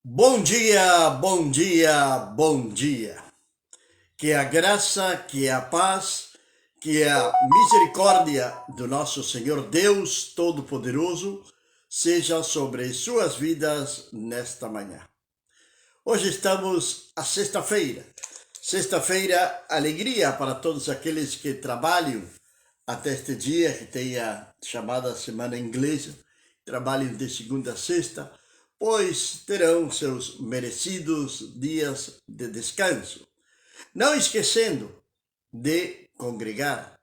Bom dia, bom dia, bom dia. Que a graça, que a paz, que a misericórdia do nosso Senhor Deus Todo-Poderoso seja sobre suas vidas nesta manhã. Hoje estamos à sexta-feira. Sexta-feira, alegria para todos aqueles que trabalham até este dia, que tem a chamada semana inglesa, trabalham de segunda a sexta, pois terão seus merecidos dias de descanso. Não esquecendo de congregar,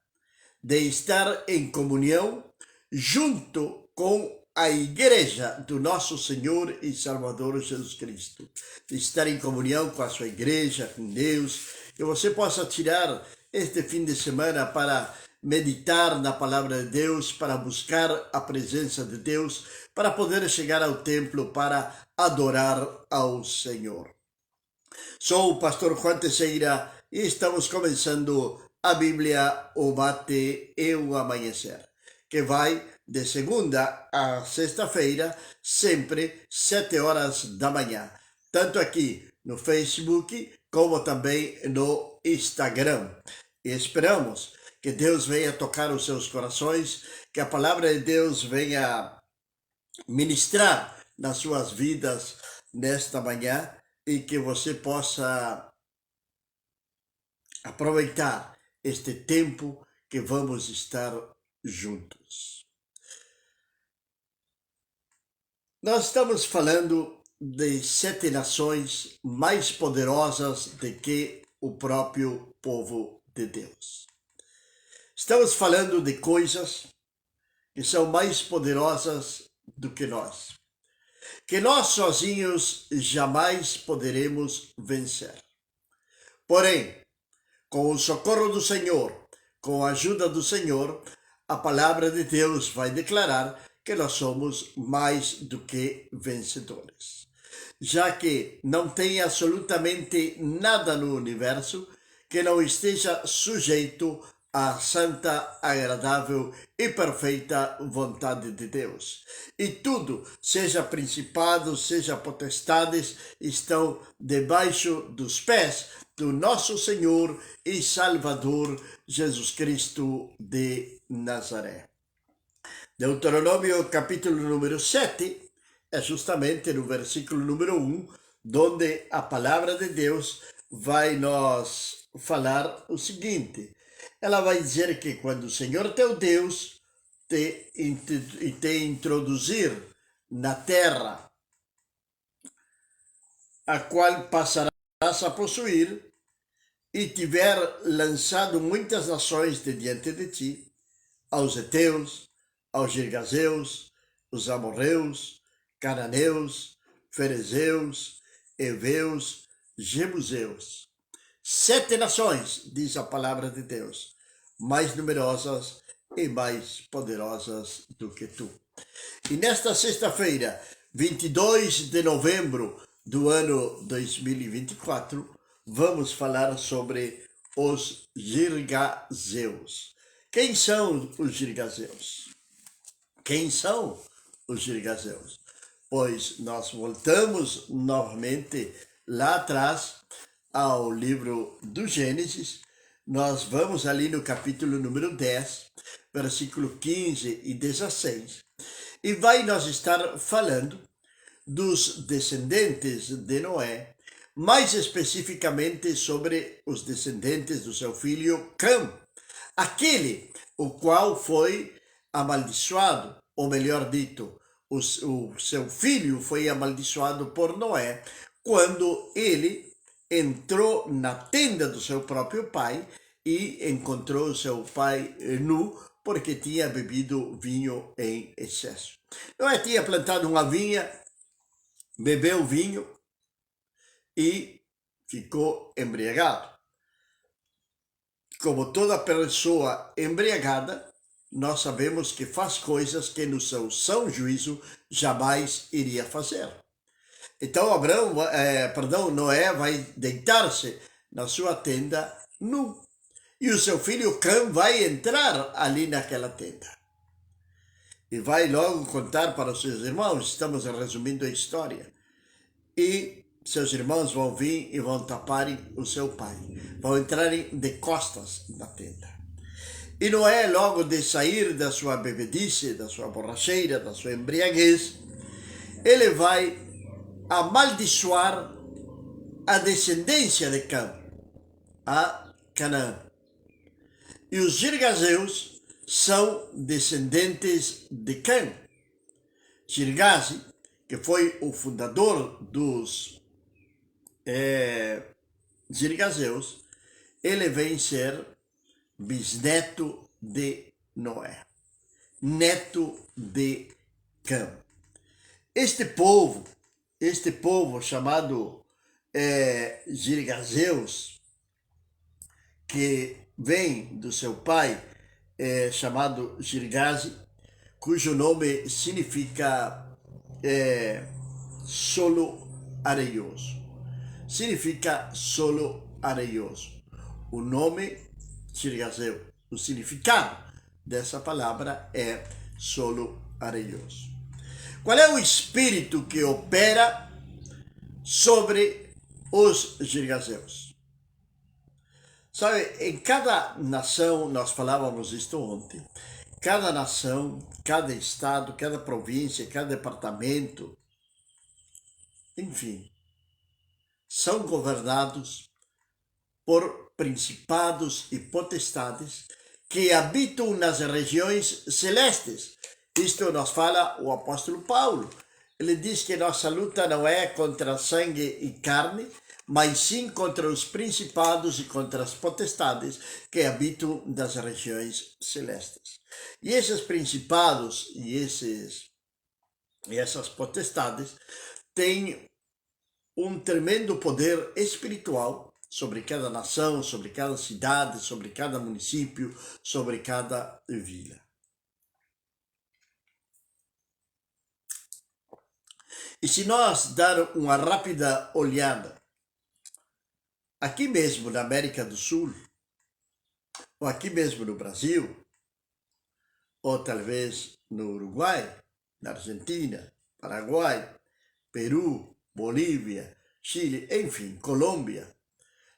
de estar em comunhão junto com a igreja do nosso Senhor e Salvador Jesus Cristo. De estar em comunhão com a sua igreja, com Deus, que você possa tirar este fim de semana para meditar na palavra de Deus, para buscar a presença de Deus, para poder chegar ao templo para adorar ao Senhor. Sou o pastor Juan Teixeira e estamos começando a Bíblia, o Bate e o Amanhecer, que vai de segunda a sexta-feira, sempre 7 horas da manhã, tanto aqui no Facebook como também no Instagram. E esperamos que Deus venha tocar os seus corações, que a palavra de Deus venha ministrar nas suas vidas nesta manhã e que você possa aproveitar este tempo que vamos estar juntos. Nós estamos falando de 7 nações mais poderosas do que o próprio povo de Deus. Estamos falando de coisas que são mais poderosas do que nós sozinhos jamais poderemos vencer. Porém, com o socorro do Senhor, com a ajuda do Senhor, a palavra de Deus vai declarar que nós somos mais do que vencedores. Já que não tem absolutamente nada no universo que não esteja sujeito à santa, agradável e perfeita vontade de Deus. E tudo, seja principados, seja potestades, estão debaixo dos pés do nosso Senhor e Salvador Jesus Cristo de Nazaré. Deuteronômio capítulo número 7 é justamente no versículo número 1, onde a palavra de Deus vai nos falar o seguinte. Ela vai dizer que quando o Senhor teu Deus te introduzir na terra, a qual passarás a possuir, e tiver lançado muitas nações de diante de ti, aos heteus, aos girgazeus, os amorreus, cananeus, ferezeus, heveus, jebuseus. 7 nações, diz a palavra de Deus, mais numerosas e mais poderosas do que tu. E nesta sexta-feira, 22 de novembro do ano 2024, vamos falar sobre os girgazeus. Quem são os girgazeus? Quem são os girgazeus? Pois nós voltamos novamente lá atrás ao livro do Gênesis. Nós vamos ali no capítulo número 10, versículo 15 e 16, e vai nós estar falando dos descendentes de Noé, mais especificamente sobre os descendentes do seu filho Cã, aquele o qual foi amaldiçoado, ou melhor dito, o seu filho foi amaldiçoado por Noé quando ele entrou na tenda do seu próprio pai e encontrou seu pai nu porque tinha bebido vinho em excesso. Noé tinha plantado uma vinha, bebeu vinho e ficou embriagado. Como toda pessoa embriagada, nós sabemos que faz coisas que no seu são juízo jamais iria fazer. Então Noé vai deitar-se na sua tenda nu. E o seu filho Cã vai entrar ali naquela tenda. E vai logo contar para os seus irmãos, estamos resumindo a história. e seus irmãos vão vir e vão taparem o seu pai, vão entrarem de costas na tenda. E Noé, logo de sair da sua bebedice, da sua borracheira, da sua embriaguez, ele vai amaldiçoar a descendência de Cã, a Canaã. E os girgazeus são descendentes de Cã. Girgaze, que foi o fundador dos girgazeus, ele vem ser bisneto de Noé, neto de Cã. Este povo chamado girgazeus, que vem do seu pai, chamado Girgaze, cujo nome significa solo areioso. Significa solo areioso. O nome Girgazeu, o significado dessa palavra é solo areioso. Qual é o espírito que opera sobre os girgazeus? Sabe, em cada nação, nós falávamos isto ontem, cada nação, cada estado, cada província, cada departamento, enfim, são governados por principados e potestades que habitam nas regiões celestes. Isto nos fala o apóstolo Paulo. Ele diz que nossa luta não é contra sangue e carne, mas sim contra os principados e contra as potestades que habitam nas regiões celestes. E esses principados e essas potestades têm um tremendo poder espiritual sobre cada nação, sobre cada cidade, sobre cada município, sobre cada vila. E se nós dar uma rápida olhada aqui mesmo na América do Sul, ou aqui mesmo no Brasil, ou talvez no Uruguai, na Argentina, Paraguai, Peru, Bolívia, Chile, enfim, Colômbia,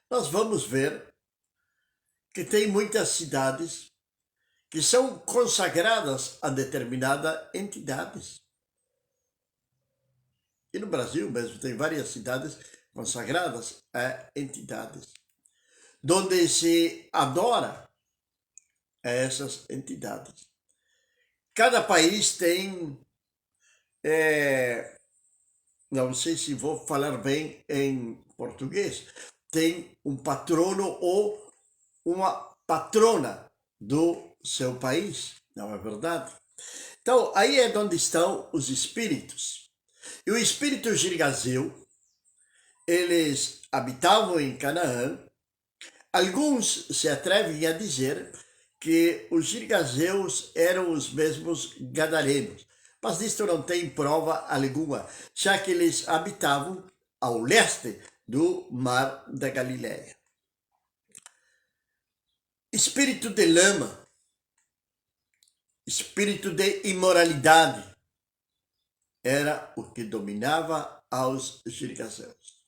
nós vamos ver que tem muitas cidades que são consagradas a determinadas entidades. E no Brasil mesmo tem várias cidades consagradas a entidades, onde se adora a essas entidades. Cada país tem, não sei se vou falar bem em português, tem um patrono ou uma patrona do seu país, não é verdade? Então, aí é onde estão os espíritos. E o espírito girgazeu, eles habitavam em Canaã. Alguns se atrevem a dizer que os girgazeus eram os mesmos gadarenos, mas disto não tem prova alguma, já que eles habitavam ao leste do Mar da Galileia. Espírito de lama, espírito de imoralidade, era o que dominava aos girgazeus.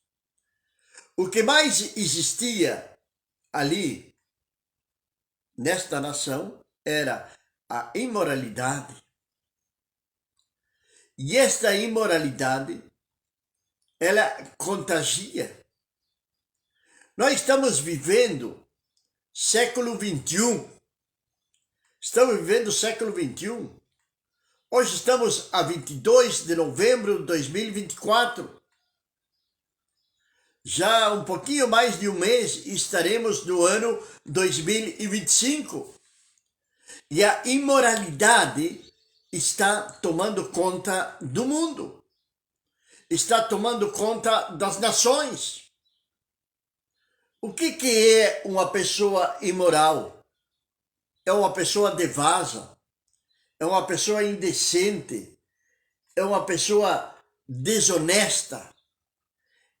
O que mais existia ali, nesta nação, era a imoralidade. E esta imoralidade, ela contagia. Nós estamos vivendo século XXI. Estamos vivendo o século XXI. Hoje estamos a 22 de novembro de 2024. Já um pouquinho mais de um mês estaremos no ano 2025. E a imoralidade está tomando conta do mundo. Está tomando conta das nações. O que é uma pessoa imoral? É uma pessoa devassa, é uma pessoa indecente, é uma pessoa desonesta,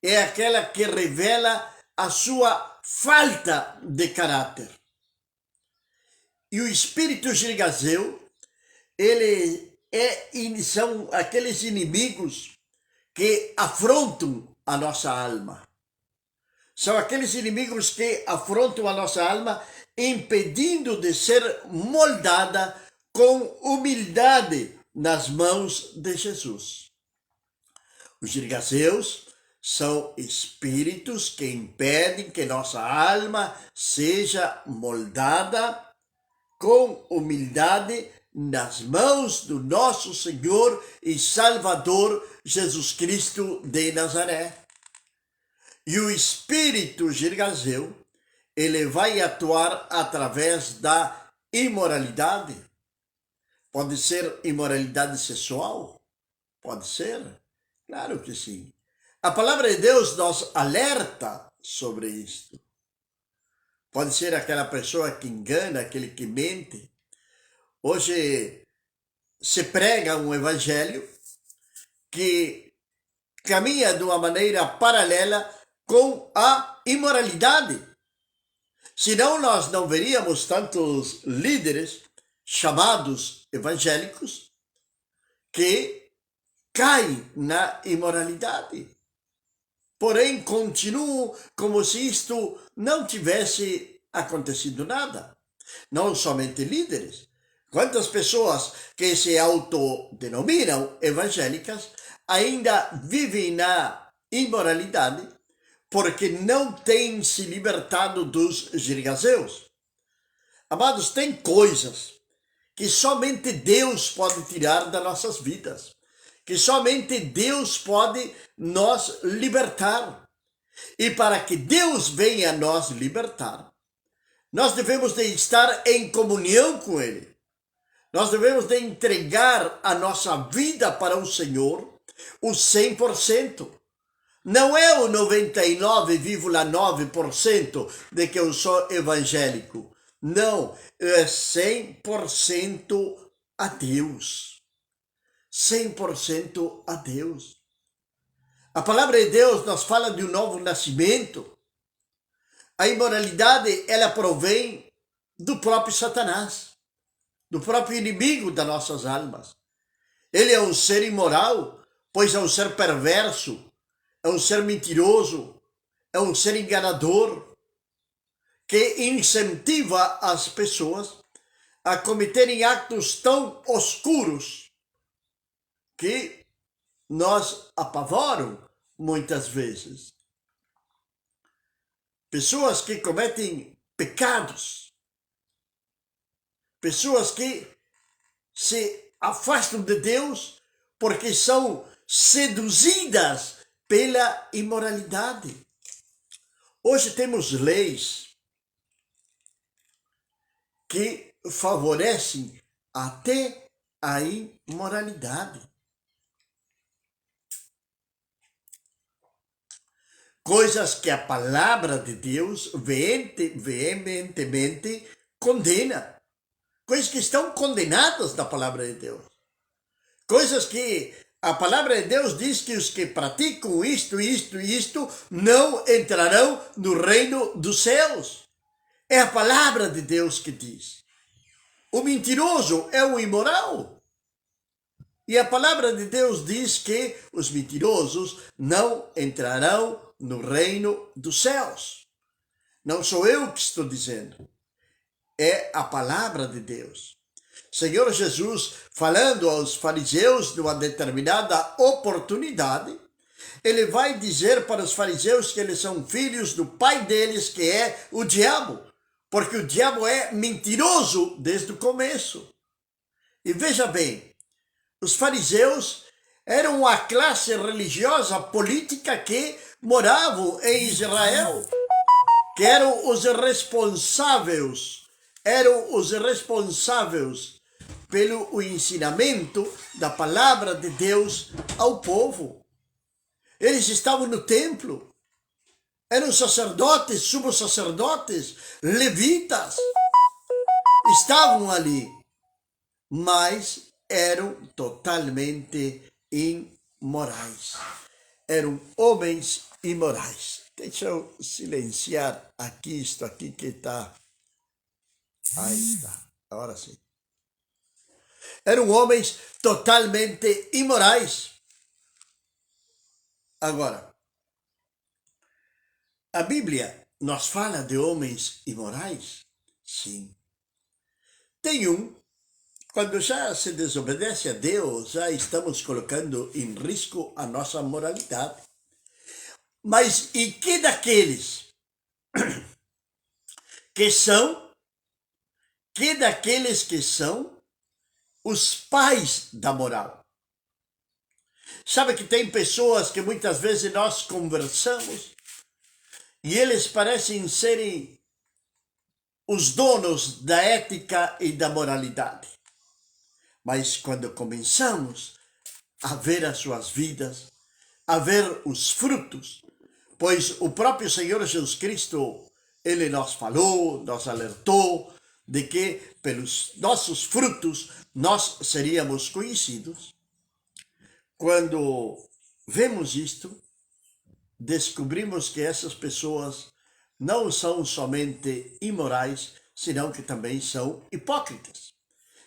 é aquela que revela a sua falta de caráter. E o espírito girgazeu, são aqueles inimigos que afrontam a nossa alma. São aqueles inimigos que afrontam a nossa alma, impedindo de ser moldada com humildade nas mãos de Jesus. Os girgazeus são espíritos que impedem que nossa alma seja moldada com humildade nas mãos do nosso Senhor e Salvador Jesus Cristo de Nazaré. E o espírito girgazeu, ele vai atuar através da imoralidade. Pode ser imoralidade sexual? Pode ser? Claro que sim. A palavra de Deus nos alerta sobre isto. Pode ser aquela pessoa que engana, aquele que mente. Hoje se prega um evangelho que caminha de uma maneira paralela com a imoralidade. Senão nós não veríamos tantos líderes chamados evangélicos que caem na imoralidade. Porém, continuam como se isto não tivesse acontecido nada. Não somente líderes. Quantas pessoas que se autodenominam evangélicas ainda vivem na imoralidade porque não têm se libertado dos girgazeus? Amados, tem coisas que somente Deus pode tirar das nossas vidas, que somente Deus pode nos libertar. E para que Deus venha nos libertar, nós devemos de estar em comunhão com Ele. Nós devemos de entregar a nossa vida para o Senhor, o 100%. Não é o 99,9% de que eu sou evangélico. Não, é 100% a Deus. 100% a Deus. A palavra de Deus nos fala de um novo nascimento. A imoralidade, ela provém do próprio Satanás, do próprio inimigo das nossas almas. Ele é um ser imoral, pois é um ser perverso, é um ser mentiroso, é um ser enganador, que incentiva as pessoas a cometerem atos tão oscuros que nos apavoram muitas vezes. Pessoas que cometem pecados, pessoas que se afastam de Deus porque são seduzidas pela imoralidade. Hoje temos leis que favorecem até a imoralidade. Coisas que a palavra de Deus veementemente condena. Coisas que estão condenadas na palavra de Deus. Coisas que a palavra de Deus diz que os que praticam isto, isto e isto não entrarão no reino dos céus. É a palavra de Deus que diz. O mentiroso é o imoral. E a palavra de Deus diz que os mentirosos não entrarão no reino dos céus. Não sou eu que estou dizendo. É a palavra de Deus. Senhor Jesus, falando aos fariseus de uma determinada oportunidade, ele vai dizer para os fariseus que eles são filhos do pai deles, que é o diabo, porque o diabo é mentiroso desde o começo. E veja bem, os fariseus eram a classe religiosa política que moravam em Israel, que eram os responsáveis pelo ensinamento da palavra de Deus ao povo. Eles estavam no templo, eram sacerdotes, sumos sacerdotes, levitas, estavam ali, mas eram totalmente imorais. Eram homens imorais. Deixa eu silenciar aqui, isto aqui que está. Aí está, agora sim. Eram homens totalmente imorais. Agora, a Bíblia nos fala de homens imorais? Sim. Tem quando já se desobedece a Deus, já estamos colocando em risco a nossa moralidade. Mas e que daqueles que são, os pais da moral? Sabe que tem pessoas que muitas vezes nós conversamos e eles parecem serem os donos da ética e da moralidade. Mas quando começamos a ver as suas vidas, a ver os frutos, pois o próprio Senhor Jesus Cristo, ele nos falou, nos alertou de que pelos nossos frutos nós seríamos conhecidos. Quando vemos isto, descobrimos que essas pessoas não são somente imorais, senão que também são hipócritas,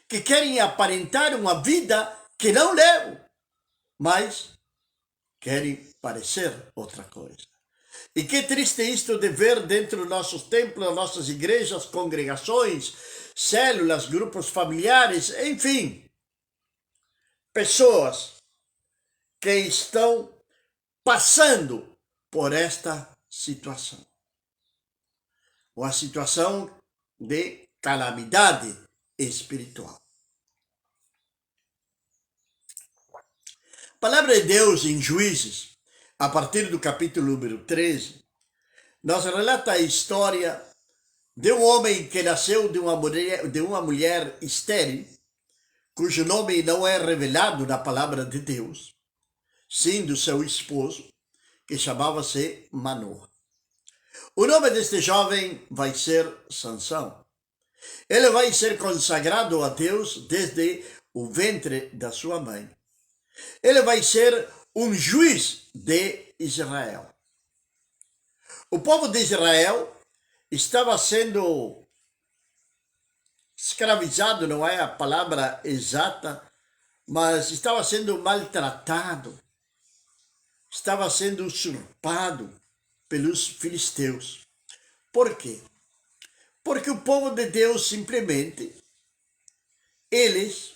que querem aparentar uma vida que não levam, mas querem parecer outra coisa. E que triste isto de ver dentro dos nossos templos, nossas igrejas, congregações, células, grupos familiares, enfim, pessoas que estão passando por esta situação. Uma situação de calamidade espiritual. A palavra de Deus em Juízes, a partir do capítulo número 13, nos relata a história de um homem que nasceu de uma mulher estéril, cujo nome não é revelado na palavra de Deus, sim do seu esposo, que chamava-se Manoa. O nome deste jovem vai ser Sansão. Ele vai ser consagrado a Deus desde o ventre da sua mãe. Ele vai ser um juiz de Israel. O povo de Israel estava sendo escravizado, não é a palavra exata, mas estava sendo maltratado, estava sendo usurpado pelos filisteus. Por quê? Porque o povo de Deus simplesmente, eles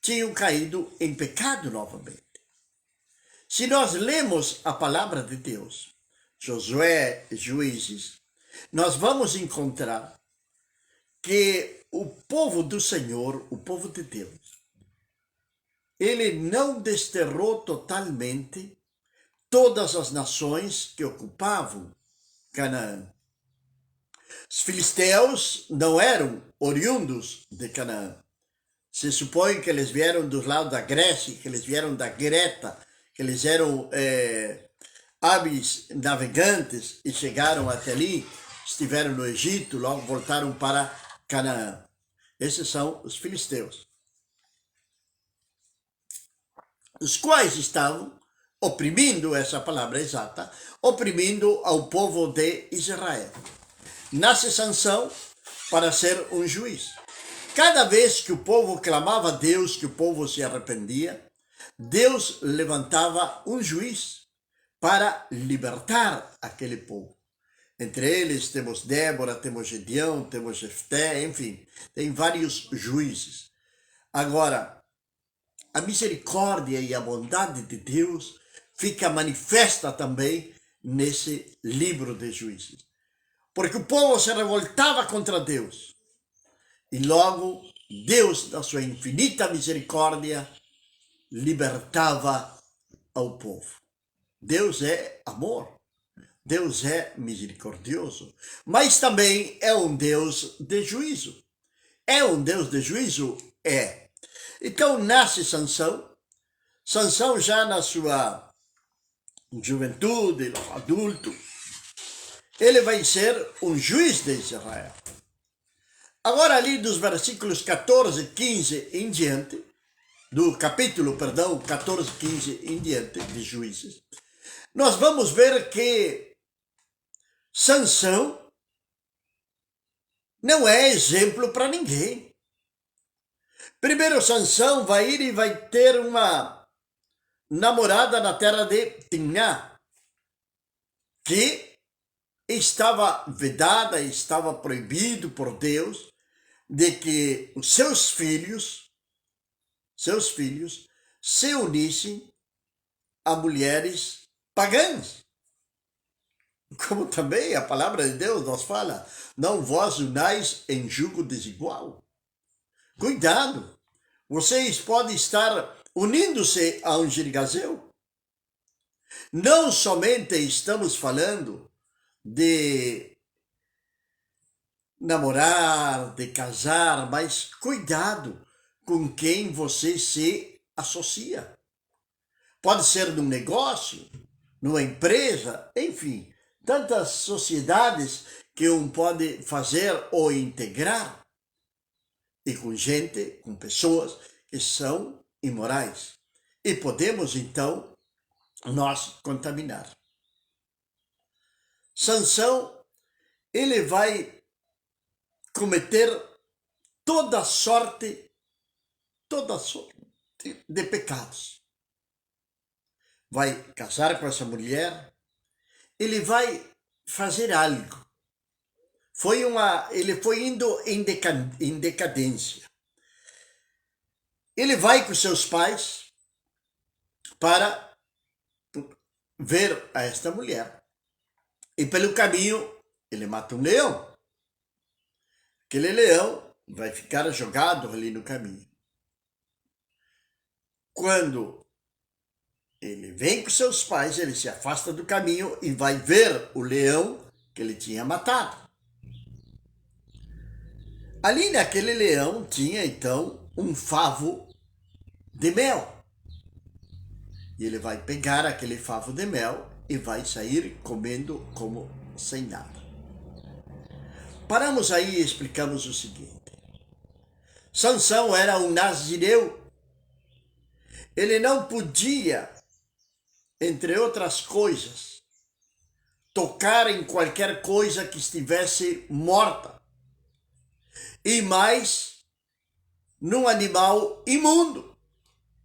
tinham caído em pecado novamente. Se nós lemos a palavra de Deus, Josué, Juízes, nós vamos encontrar que o povo do Senhor, o povo de Deus, ele não desterrou totalmente todas as nações que ocupavam Canaã. Os filisteus não eram oriundos de Canaã. Se supõe que eles vieram do lado da Grécia, que eles vieram da Greta, que eles eram hábeis navegantes e chegaram até ali, estiveram no Egito, logo voltaram para Canaã. Esses são os filisteus, os quais estavam oprimindo, essa palavra exata, oprimindo ao povo de Israel. Nasce Sansão para ser um juiz. Cada vez que o povo clamava a Deus, que o povo se arrependia, Deus levantava um juiz para libertar aquele povo. Entre eles temos Débora, temos Gedeão, temos Jefté, enfim, tem vários juízes. Agora, a misericórdia e a bondade de Deus fica manifesta também nesse livro de Juízes. Porque o povo se revoltava contra Deus. E logo, Deus, na sua infinita misericórdia, libertava ao povo. Deus é amor. Deus é misericordioso. Mas também é um Deus de juízo. É um Deus de juízo? É. Então nasce Sansão. Sansão já na sua juventude, adulto, ele vai ser um juiz de Israel. Agora ali dos versículos 14, 15 em diante, do capítulo, 14, 15 em diante de Juízes, nós vamos ver que Sansão não é exemplo para ninguém. Primeiro, Sansão vai ir e vai ter uma namorada na terra de Timná, que estava vedada, estava proibido por Deus de que os seus filhos se unissem a mulheres pagãs. Como também a palavra de Deus nos fala, não vos unais em jugo desigual. Cuidado, vocês podem estar unindo-se a um girgazeu. Não somente estamos falando de namorar, de casar, mas cuidado com quem você se associa. Pode ser num negócio, numa empresa, enfim, tantas sociedades que um pode fazer ou integrar, e com gente, com pessoas que são imorais. E podemos, então, nós contaminar. Sansão, ele vai cometer toda sorte de pecados. Vai casar com essa mulher, ele vai fazer algo. Ele foi indo em decadência. Ele vai com seus pais para ver a esta mulher. E pelo caminho, ele mata um leão. Aquele leão vai ficar jogado ali no caminho. Quando ele vem com seus pais, ele se afasta do caminho e vai ver o leão que ele tinha matado. Ali naquele leão tinha então um favo de mel. E ele vai pegar aquele favo de mel e vai sair comendo como sem nada. Paramos aí e explicamos o seguinte. Sansão era um nazireu. Ele não podia, entre outras coisas, tocar em qualquer coisa que estivesse morta. E mais, num animal imundo,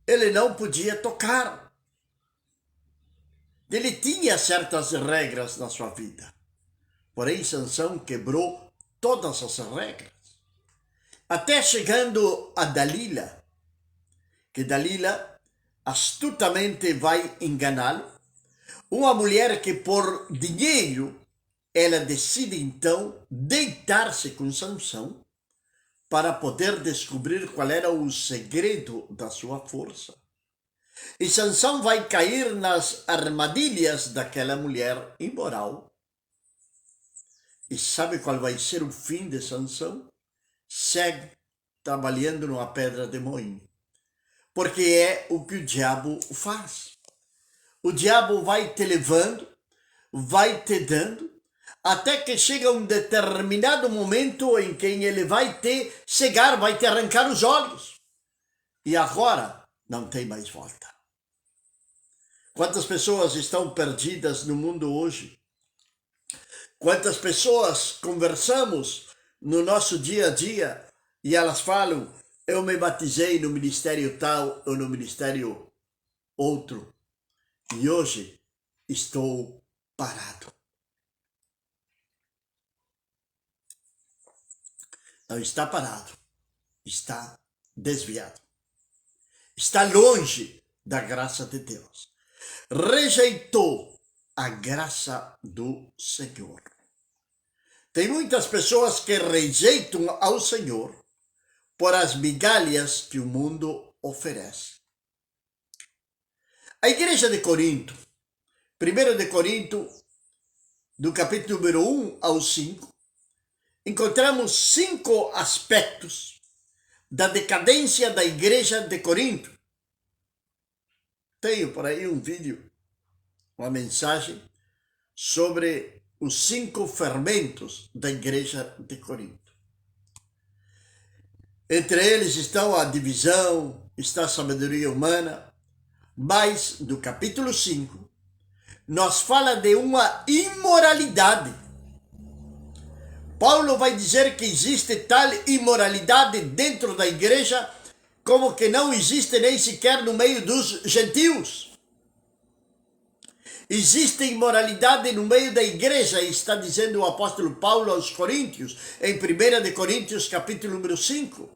ele não podia tocar. Ele tinha certas regras na sua vida. Porém, Sansão quebrou todas as regras. Até chegando a Dalila, que Dalila astutamente vai enganá-lo. Uma mulher que por dinheiro, ela decide então deitar-se com Sansão para poder descobrir qual era o segredo da sua força. E Sansão vai cair nas armadilhas daquela mulher imoral. E sabe qual vai ser o fim de Sansão? Cego, trabalhando numa pedra de moinho. Porque é o que o diabo faz. O diabo vai te levando, vai te dando, até que chega um determinado momento em que ele vai te cegar, vai te arrancar os olhos. E agora não tem mais volta. Quantas pessoas estão perdidas no mundo hoje? Quantas pessoas conversamos no nosso dia a dia e elas falam, eu me batizei no ministério tal ou no ministério outro e hoje estou parado. Não está parado, está desviado. Está longe da graça de Deus. Rejeitou a graça do Senhor. Tem muitas pessoas que rejeitam ao Senhor por as migalhas que o mundo oferece. A igreja de Corinto, 1 de Corinto, do capítulo número 1 ao 5, encontramos 5 aspectos da decadência da igreja de Corinto. Tenho por aí um vídeo, uma mensagem sobre os 5 fermentos da igreja de Corinto. Entre eles estão a divisão, está a sabedoria humana, mas no capítulo 5 nos fala de uma imoralidade. Paulo vai dizer que existe tal imoralidade dentro da igreja como que não existe nem sequer no meio dos gentios. Existe imoralidade no meio da igreja, está dizendo o apóstolo Paulo aos Coríntios, em 1 de Coríntios, capítulo número 5.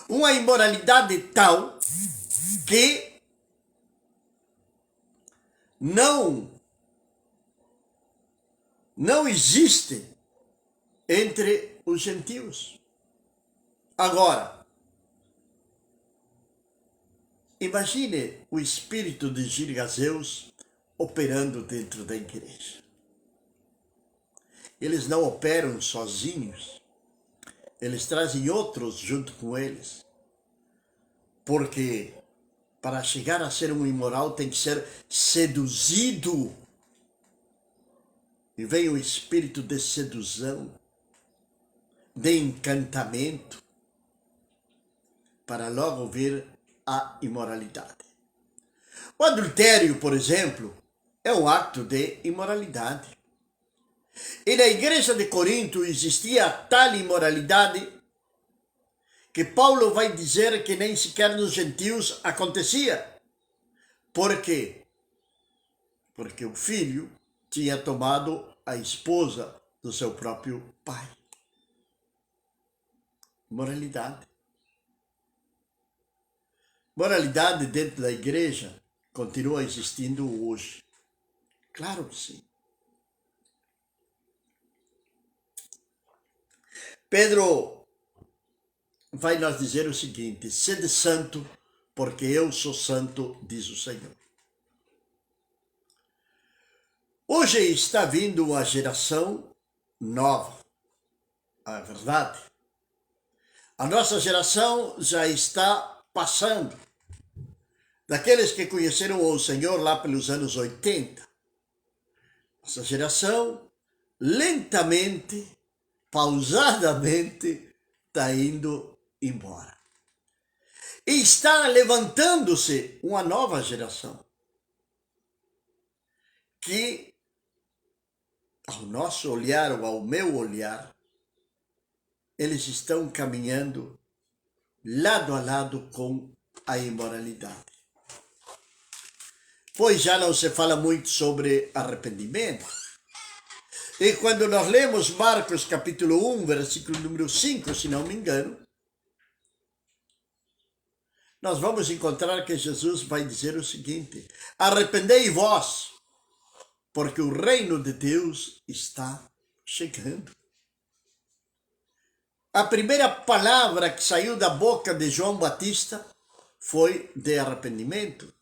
Uma imoralidade tal que não existe entre os gentios. Agora, imagine o espírito de Girgazeus operando dentro da igreja. Eles não operam sozinhos, eles trazem outros junto com eles. Porque para chegar a ser um imoral tem que ser seduzido. E vem o espírito de sedução, de encantamento, para logo vir a imoralidade. O adultério, por exemplo, é um acto de imoralidade. E na igreja de Corinto existia tal imoralidade que Paulo vai dizer que nem sequer nos gentios acontecia. Por quê? Porque o filho tinha tomado a esposa do seu próprio pai. Moralidade. Moralidade dentro da igreja continua existindo hoje. Claro que sim. Pedro vai nos dizer o seguinte: sede santo, porque eu sou santo, diz o Senhor. Hoje está vindo uma geração nova. É verdade. A nossa geração já está passando. Daqueles que conheceram o Senhor lá pelos anos 80. Nossa geração, lentamente, pausadamente, está indo embora. E está levantando-se uma nova geração que, ao nosso olhar ou ao meu olhar, eles estão caminhando lado a lado com a imoralidade. Pois já não se fala muito sobre arrependimento. E quando nós lemos Marcos capítulo 1, versículo número 5, se não me engano, nós vamos encontrar que Jesus vai dizer o seguinte: arrependei-vos, porque o reino de Deus está chegando. A primeira palavra que saiu da boca de João Batista foi de arrependimento.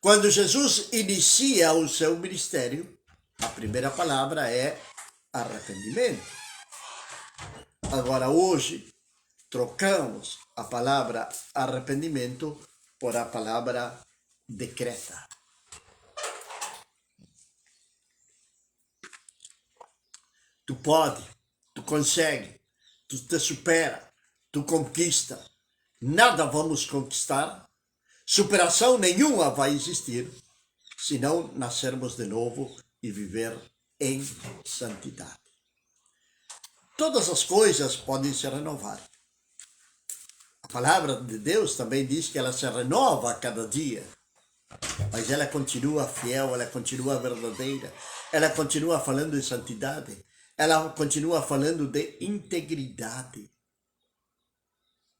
Quando Jesus inicia o seu ministério, a primeira palavra é arrependimento. Agora, hoje, trocamos a palavra arrependimento por a palavra decreta. Tu pode, tu consegue, tu te supera, tu conquista. Nada vamos conquistar, superação nenhuma vai existir, se não nascermos de novo e viver em santidade. Todas as coisas podem se renovar. A palavra de Deus também diz que ela se renova a cada dia, mas ela continua fiel, ela continua verdadeira, ela continua falando de santidade, ela continua falando de integridade.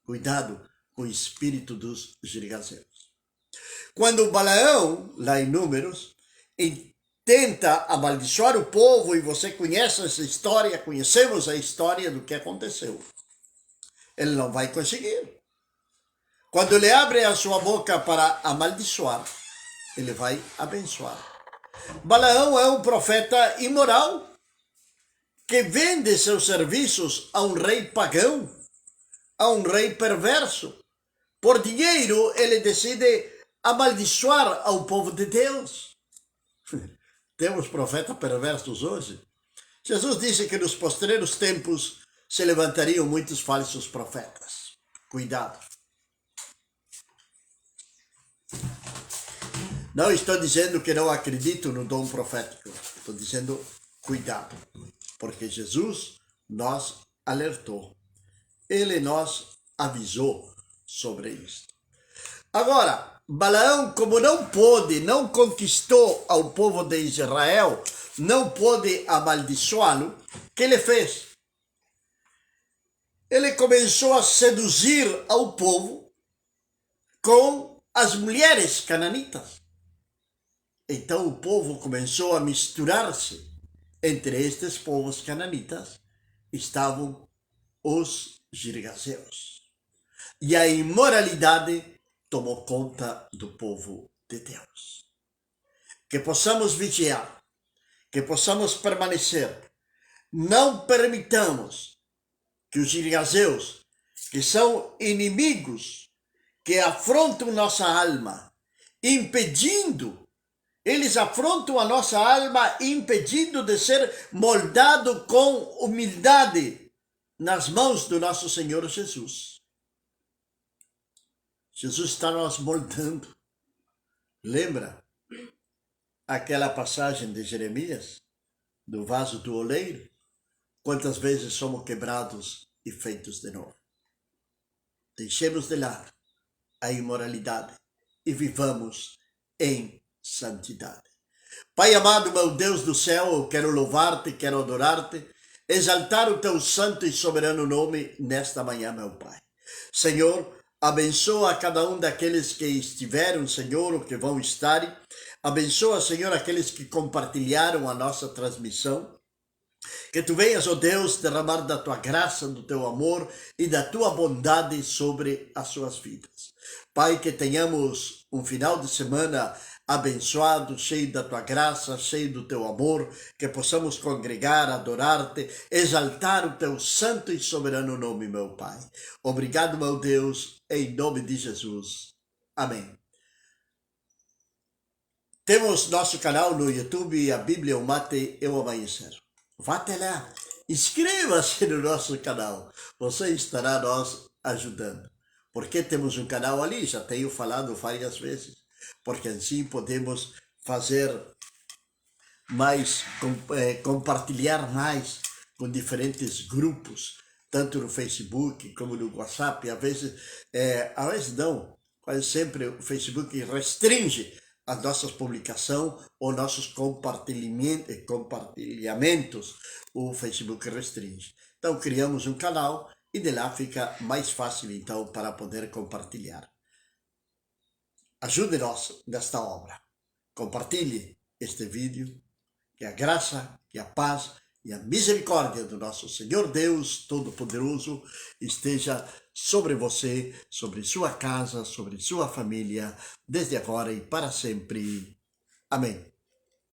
Cuidado com o espírito dos girgazeus. Quando Balaão, lá em Números, tenta amaldiçoar o povo, e você conhece essa história, conhecemos a história do que aconteceu. Ele não vai conseguir. Quando ele abre a sua boca para amaldiçoar, ele vai abençoar. Balaão é um profeta imoral que vende seus serviços a um rei pagão, a um rei perverso. Por dinheiro, ele decide amaldiçoar ao povo de Deus. Temos profetas perversos hoje. Jesus disse que nos postreiros tempos se levantariam muitos falsos profetas. Cuidado. Não estou dizendo que não acredito no dom profético. Estou dizendo cuidado. Porque Jesus nos alertou. Ele nos avisou sobre isso. Agora, Balaão, como não conquistou ao povo de Israel, não pôde amaldiçoá-lo, o que ele fez? Ele começou a seduzir ao povo com as mulheres cananitas. Então o povo começou a misturar-se. Entre estes povos cananitas estavam os girgazeus. E a imoralidade tomou conta do povo de Deus. Que possamos vigiar, que possamos permanecer. Não permitamos que os girgazeus, que são inimigos, que afrontam nossa alma, eles afrontam a nossa alma, impedindo de ser moldado com humildade nas mãos do nosso Senhor Jesus. Jesus está nos moldando. Lembra aquela passagem de Jeremias, do vaso do oleiro? Quantas vezes somos quebrados e feitos de novo? Deixemos de lado a imoralidade e vivamos em santidade. Pai amado, meu Deus do céu, eu quero louvar-te, quero adorar-te, exaltar o teu santo e soberano nome nesta manhã, meu Pai. Senhor, abençoa cada um daqueles que estiveram, Senhor, ou que vão estar. Abençoa, Senhor, aqueles que compartilharam a nossa transmissão. Que tu venhas, ó Deus, derramar da tua graça, do teu amor e da tua bondade sobre as suas vidas. Pai, que tenhamos um final de semana abençoado, cheio da tua graça, cheio do teu amor, que possamos congregar, adorar-te, exaltar o teu santo e soberano nome, meu Pai. Obrigado, meu Deus, em nome de Jesus. Amém. Temos nosso canal no YouTube, a Bíblia, o Mate e o Amanhecer. Vá até lá, inscreva-se no nosso canal, você estará nos ajudando. Porque temos um canal ali, já tenho falado várias vezes, porque assim podemos fazer mais, compartilhar mais com diferentes grupos, tanto no Facebook como no WhatsApp. Às vezes não, quase sempre o Facebook restringe as nossas publicações ou nossos compartilhamentos, o Facebook restringe. Então criamos um canal e de lá fica mais fácil então para poder compartilhar. Ajude-nos nesta obra. Compartilhe este vídeo. Que a graça, que a paz e a misericórdia do nosso Senhor Deus Todo-Poderoso esteja sobre você, sobre sua casa, sobre sua família, desde agora e para sempre. Amém.